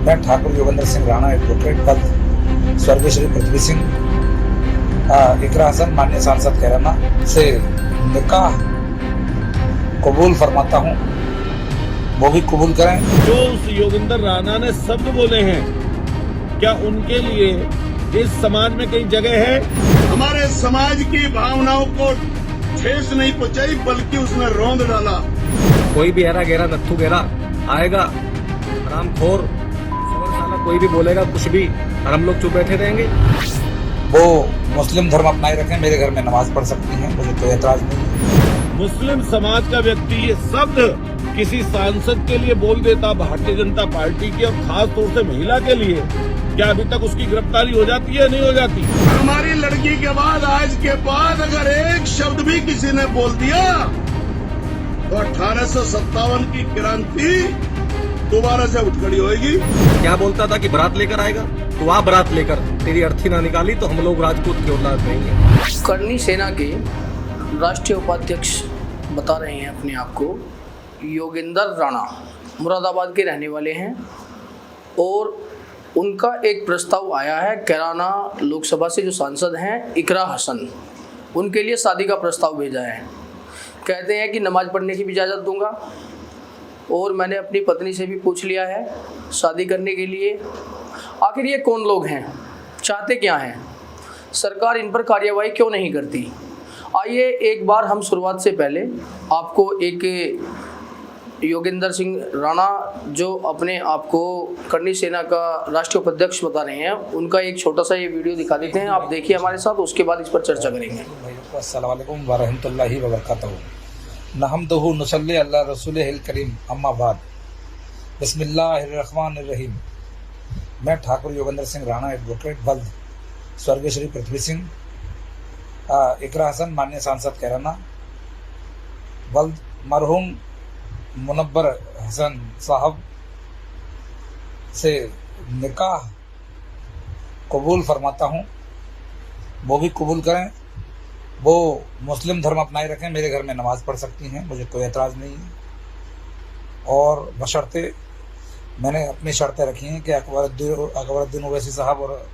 मैं ठाकुर योगेंद्र सिंह राणा एडवोकेट पद स्वर्गीय श्री पृथ्वी सिंह इकरा हसन माननीय सांसद कैराना से निकाह कबूल फरमाता हूँ, वो भी कबूल करें। जो उस योगेंद्र राणा ने शब्द बोले हैं, क्या उनके लिए इस समाज में कहीं जगह है? हमारे समाज की भावनाओं को ठेस नहीं पहुंचाई, बल्कि उसने रौंद डाला। कोई भी ऐरा गहरा नत्थु गहरा आएगा, हरामखोर साला कोई भी बोलेगा कुछ भी और हम लोग चुप बैठे रहेंगे। वो मुस्लिम धर्म अपनाए रखें, मेरे घर में नमाज पढ़ सकती हैं, मुझे कोई एतराज नहीं है। मुस्लिम समाज का व्यक्ति ये शब्द किसी सांसद के लिए बोल देता भारतीय जनता पार्टी के, और खास तौर से महिला के लिए, क्या अभी तक उसकी गिरफ्तारी हो जाती है, नहीं हो जाती? हमारी लड़की के बाद, आज के बाद अगर एक शब्द भी किसी ने बोल दिया तो 1857 की क्रांति दोबारा से उठ खड़ी होगी। क्या बोलता था कि बारात लेकर आएगा, तो आ बारात लेकर, तेरी अर्थी ना निकाली तो हम लोग राजपूत की औलाद नहीं है। करनी सेना के राष्ट्रीय उपाध्यक्ष बता रहे हैं अपने आप को, योगेंद्र राणा मुरादाबाद के रहने वाले हैं, और उनका एक प्रस्ताव आया है कैराना लोकसभा से जो सांसद हैं इकरा हसन, उनके लिए शादी का प्रस्ताव भेजा है। कहते हैं कि नमाज पढ़ने की भी इजाज़त दूंगा, और मैंने अपनी पत्नी से भी पूछ लिया है शादी करने के लिए। आखिर ये कौन लोग हैं, चाहते क्या हैं, सरकार इन पर कार्यवाही क्यों नहीं करती? आइए एक बार हम शुरुआत से पहले आपको एक योगेंद्र सिंह राणा, जो अपने आप को करनी सेना का राष्ट्रीय उपाध्यक्ष बता रहे हैं, उनका एक छोटा सा ये वीडियो दिखा देते हैं, आप देखिए हमारे साथ, उसके बाद इस पर चर्चा करेंगे। अस्सलाम वालेकुम व रहमतुल्लाहि व बरकातहू। नहमदुहु नुसल्ली अला रसूलिहिल करीम, अम्मा बाद। बिस्मिल्लाहिर्रहमानिर रहीम। मैं ठाकुर योगेंद्र सिंह राणा एडवोकेट पद स्वर्गीय श्री पृथ्वी सिंह इकरा हसन माननीय सांसद कैराना बल्द मरहूम मुनव्वर हसन साहब से निकाह कबूल फरमाता हूँ, वो भी कबूल करें। वो मुस्लिम धर्म अपनाए रखें, मेरे घर में नमाज पढ़ सकती हैं, मुझे कोई एतराज़ नहीं है। और बशर्ते मैंने अपनी शर्तें रखी हैं कि अकबरुद्दीन ओवैसी साहब और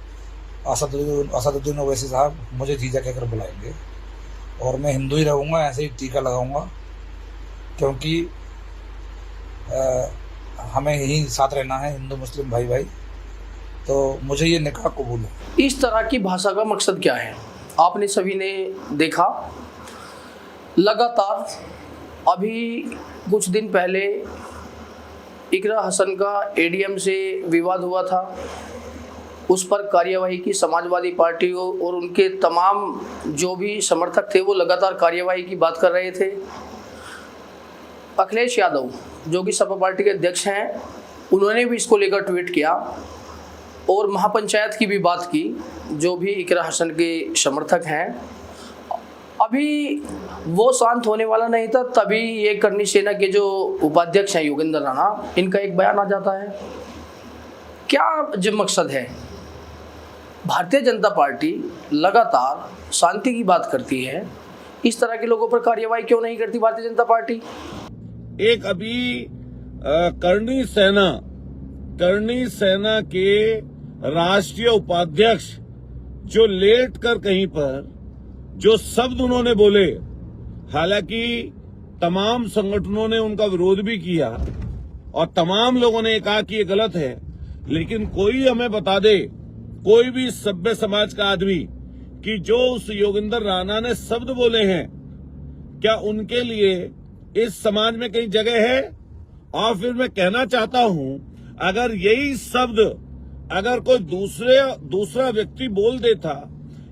असदुद्दीन ओवैसी साहब मुझे जीजा कहकर बुलाएंगे, और मैं हिंदू ही रहूँगा, ऐसे ही टीका लगाऊंगा, क्योंकि हमें यही साथ रहना है, हिंदू मुस्लिम भाई भाई। तो मुझे ये निकाह कबूल है। इस तरह की भाषा का मकसद क्या है, आपने सभी ने देखा। लगातार अभी कुछ दिन पहले इकरा हसन का एडीएम से विवाद हुआ था, उस पर कार्यवाही की समाजवादी पार्टी और उनके तमाम जो भी समर्थक थे वो लगातार कार्यवाही की बात कर रहे थे। अखिलेश यादव जो कि सपा पार्टी के अध्यक्ष हैं, उन्होंने भी इसको लेकर ट्वीट किया और महापंचायत की भी बात की, जो भी इकरा हसन के समर्थक हैं। अभी वो शांत होने वाला नहीं था, तभी ये करनी सेना के जो उपाध्यक्ष हैं योगेंद्र राणा, इनका एक बयान आ जाता है। क्या जो मकसद है, भारतीय जनता पार्टी लगातार शांति की बात करती है, इस तरह के लोगों पर कार्यवाही क्यों नहीं करती भारतीय जनता पार्टी? एक अभी करनी सेना के राष्ट्रीय उपाध्यक्ष जो लेट कर कहीं पर जो शब्द उन्होंने बोले, हालांकि तमाम संगठनों ने उनका विरोध भी किया और तमाम लोगों ने कहा कि ये गलत है, लेकिन कोई हमें बता दे, कोई भी सभ्य समाज का आदमी, कि जो उस योगेंद्र राणा ने शब्द बोले हैं, क्या उनके लिए इस समाज में कहीं जगह है? और फिर मैं कहना चाहता हूं, अगर यही शब्द अगर कोई दूसरा व्यक्ति बोल देता,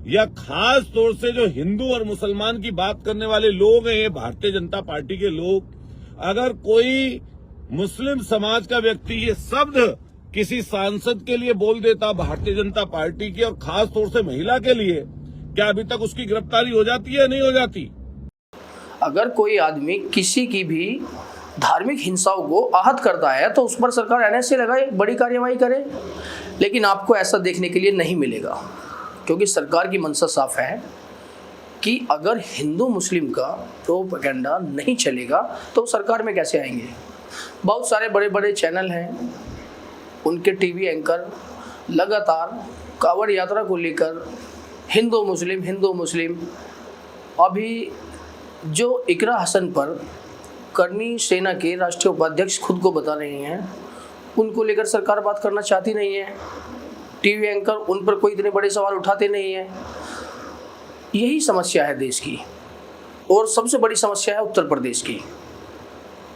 या खास तौर से जो हिंदू और मुसलमान की बात करने वाले लोग हैं, भारतीय जनता पार्टी के लोग, अगर कोई मुस्लिम समाज का व्यक्ति ये शब्द किसी सांसद के लिए बोल देता भारतीय जनता पार्टी की, और खास तौर से महिला के लिए, क्या अभी तक उसकी गिरफ्तारी हो जाती है, नहीं हो जाती? अगर कोई आदमी किसी की भी धार्मिक हिंसाओं को आहत करता है तो उस पर सरकार एनएसए लगाए, बड़ी कार्यवाही करे, लेकिन आपको ऐसा देखने के लिए नहीं मिलेगा, क्योंकि सरकार की मंशा साफ है कि अगर हिंदू मुस्लिम का प्रोपेगेंडा नहीं चलेगा तो सरकार में कैसे आएंगे। बहुत सारे बड़े बड़े चैनल हैं उनके टीवी एंकर लगातार कांवड़ यात्रा को लेकर हिंदू मुस्लिम अभी जो इकरा हसन पर करनी सेना के राष्ट्रीय उपाध्यक्ष खुद को बता रहे हैं, उनको लेकर सरकार बात करना चाहती नहीं है। टीवी एंकर उन पर कोई इतने बड़े सवाल उठाते नहीं हैं। यही समस्या है देश की, और सबसे बड़ी समस्या है उत्तर प्रदेश की।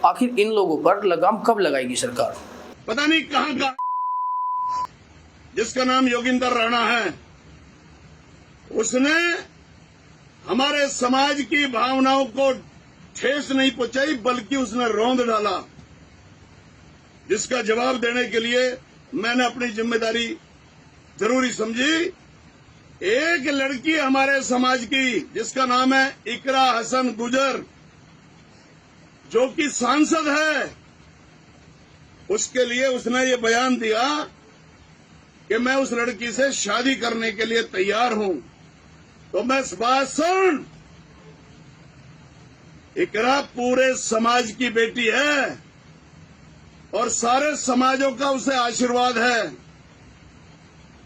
आखिर इन लोगों पर लगाम कब लगाएगी सरकार? पता नहीं कहां का जिसका नाम योगिंदर राणा है, उसने हमारे समाज की भावनाओं को ठेस नहीं पहुंचाई, बल्कि उसने रौंद डाला, जिसका जवाब देने के लिए मैंने अपनी जिम्मेदारी जरूरी समझी। एक लड़की हमारे समाज की जिसका नाम है इकरा हसन गुजर, जो कि सांसद है, उसके लिए उसने ये बयान दिया कि मैं उस लड़की से शादी करने के लिए तैयार हूं। तो मैं इस बात सुन, इकरा पूरे समाज की बेटी है और सारे समाजों का उसे आशीर्वाद है।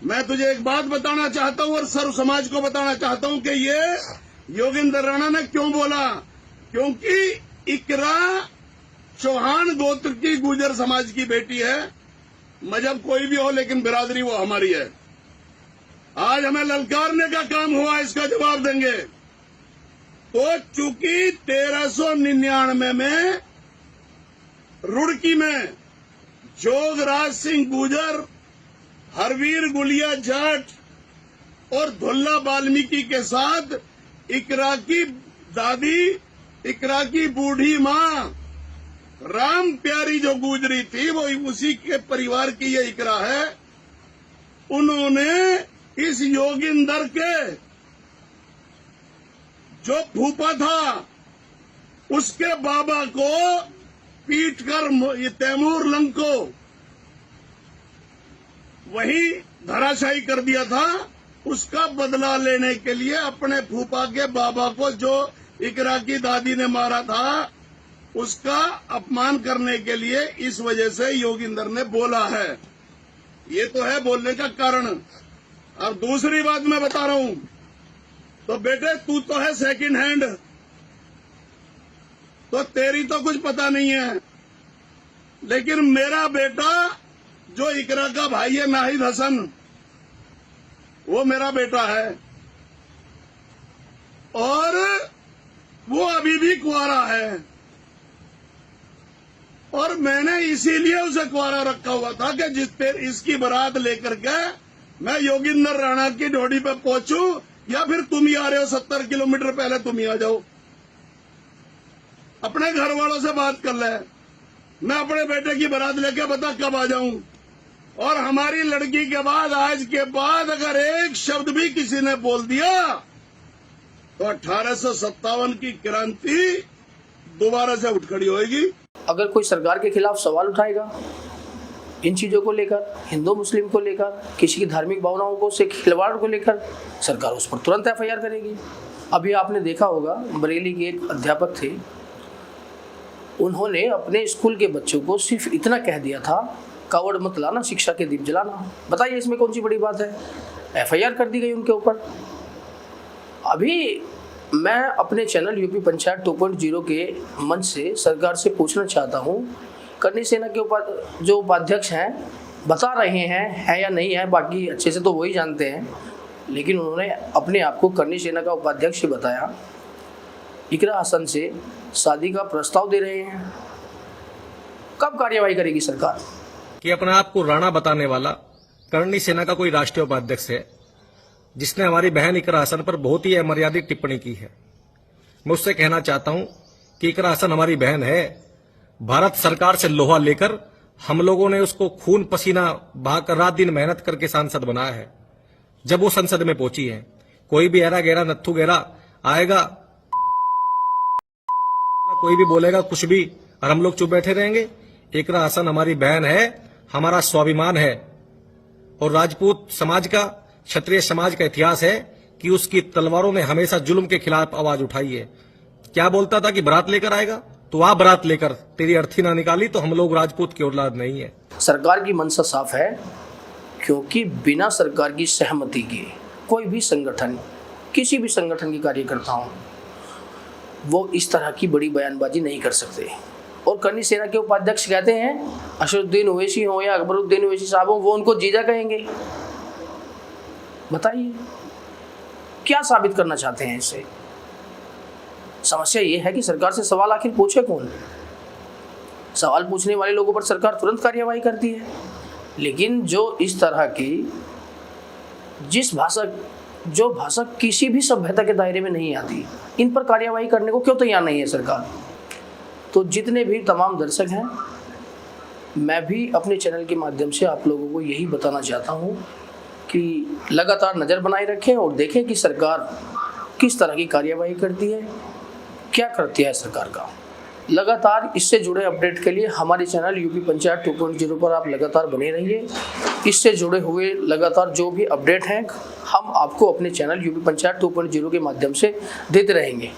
मैं तुझे एक बात बताना चाहता हूं और सर्व समाज को बताना चाहता हूं कि ये योगिंदर राणा ने क्यों बोला, क्योंकि इकरा चौहान गोत्र की गुर्जर समाज की बेटी है। मजहब कोई भी हो, लेकिन बिरादरी वो हमारी है। आज हमें ललकारने का काम हुआ, इसका जवाब देंगे। तो चूंकि 1399 में रुड़की में जोगराज सिंह गुजर, हरवीर गुलिया जाट और धुल्ला वाल्मीकि के साथ इकरा की दादी, इकरा की बूढ़ी मां राम प्यारी जो गुजरी थी, वो उसी के परिवार की ये इकरा है। उन्होंने इस योगिंदर के जो फूफा था, उसके बाबा को पीटकर ये तैमूर लंग को वही धराशायी कर दिया था। उसका बदला लेने के लिए अपने फूफा के बाबा को, जो इकरा की दादी ने मारा था, उसका अपमान करने के लिए इस वजह से योगिंदर ने बोला है। ये तो है बोलने का कारण। अब दूसरी बात मैं बता रहा हूं, तो बेटे तू तो है सेकंड हैंड, तो तेरी तो कुछ पता नहीं है, लेकिन मेरा बेटा जो इकरा का भाई है नाहिद हसन, वो मेरा बेटा है और वो अभी भी कुंवारा है। और मैंने इसीलिए उसे कुंवारा रखा हुआ था कि जिस पर इसकी बारात लेकर के मैं योगिंदर राणा की ढोड़ी पे पहुंचूं, या फिर तुम ही आ रहे हो 70 किलोमीटर पहले तुम ही आ जाओ। अपने घर वालों से बात कर ले, मैं अपने बेटे की बारात लेके बता कब आ जाऊं। और हमारी लड़की के बाद, आज के बाद अगर एक शब्द भी किसी ने बोल दिया तो 1857 की क्रांति दोबारा से उठ खड़ी होगी। अगर कोई सरकार के खिलाफ सवाल उठाएगा इन चीज़ों को लेकर, हिंदू मुस्लिम को लेकर, किसी की धार्मिक भावनाओं को से खिलवाड़ को लेकर, सरकार उस पर तुरंत एफआईआर करेगी। अभी आपने देखा होगा, बरेली के एक अध्यापक थे, उन्होंने अपने स्कूल के बच्चों को सिर्फ इतना कह दिया था, कावड़ मत लाना, शिक्षा के दीप जलाना। बताइए इसमें कौन सी बड़ी बात है? एफआईआर कर दी गई उनके ऊपर। अभी मैं अपने चैनल यूपी पंचायत 2.0 के मंच से सरकार से पूछना चाहता हूं, करनी सेना के जो उपाध्यक्ष हैं बता रहे हैं है या नहीं है, बाकी अच्छे से तो वही जानते हैं, लेकिन उन्होंने अपने आप को करनी सेना का उपाध्यक्ष ही बताया। इकरा हसन से शादी का प्रस्ताव दे रहे हैं। कब कार्यवाही करेगी सरकार? कि अपने आप को राणा बताने वाला करनी सेना का कोई राष्ट्रीय उपाध्यक्ष है, जिसने हमारी बहन इकरा हसन पर बहुत ही अमर्यादित टिप्पणी की है। मैं उससे कहना चाहता हूं कि इकरा हसन हमारी बहन है। भारत सरकार से लोहा लेकर हम लोगों ने उसको खून पसीना बहाकर रात दिन मेहनत करके सांसद बनाया है। जब वो संसद में पहुंची है, कोई भी ऐरा गहरा नत्थू गहरा आएगा, कोई भी बोलेगा कुछ भी, और हम लोग चुप बैठे रहेंगे? इकरा हसन हमारी बहन है, हमारा स्वाभिमान है। और राजपूत समाज का, क्षत्रिय समाज का इतिहास है कि उसकी तलवारों ने हमेशा जुल्म के खिलाफ आवाज उठाई है। क्या बोलता था कि बारात लेकर आएगा, तो तू आ बारात लेकर, तेरी अर्थी ना निकाली तो हम लोग राजपूत की औलाद नहीं है। सरकार की मंशा साफ है, क्योंकि बिना सरकार की सहमति के कोई भी संगठन, किसी भी संगठन के कार्यकर्ता हों, वो इस तरह की बड़ी बयानबाजी नहीं कर सकते। और करनी सेना के उपाध्यक्ष कहते हैं असदुद्दीन ओवैसी हो या अकबरुद्दीन ओवैसी साहब हो, वो उनको जीजा कहेंगे। बताइए क्या साबित करना चाहते हैं इससे? समस्या ये है कि सरकार से सवाल आखिर पूछे कौन? सवाल पूछने वाले लोगों पर सरकार तुरंत कार्यवाही करती है, लेकिन जो इस तरह की जो भाषा किसी भी सभ्यता के दायरे में नहीं आती, इन पर कार्यवाही करने को क्यों तैयार नहीं है सरकार? तो जितने भी तमाम दर्शक हैं, मैं भी अपने चैनल के माध्यम से आप लोगों को यही बताना चाहता हूं कि लगातार नज़र बनाए रखें और देखें कि सरकार किस तरह की कार्यवाही करती है, क्या करती है सरकार का। लगातार इससे जुड़े अपडेट के लिए हमारे चैनल यूपी पंचायत 2.0 पर आप लगातार बने रहिए। इससे जुड़े हुए लगातार जो भी अपडेट हैं हम आपको अपने चैनल यूपी पंचायत 2.0 के माध्यम से देते रहेंगे।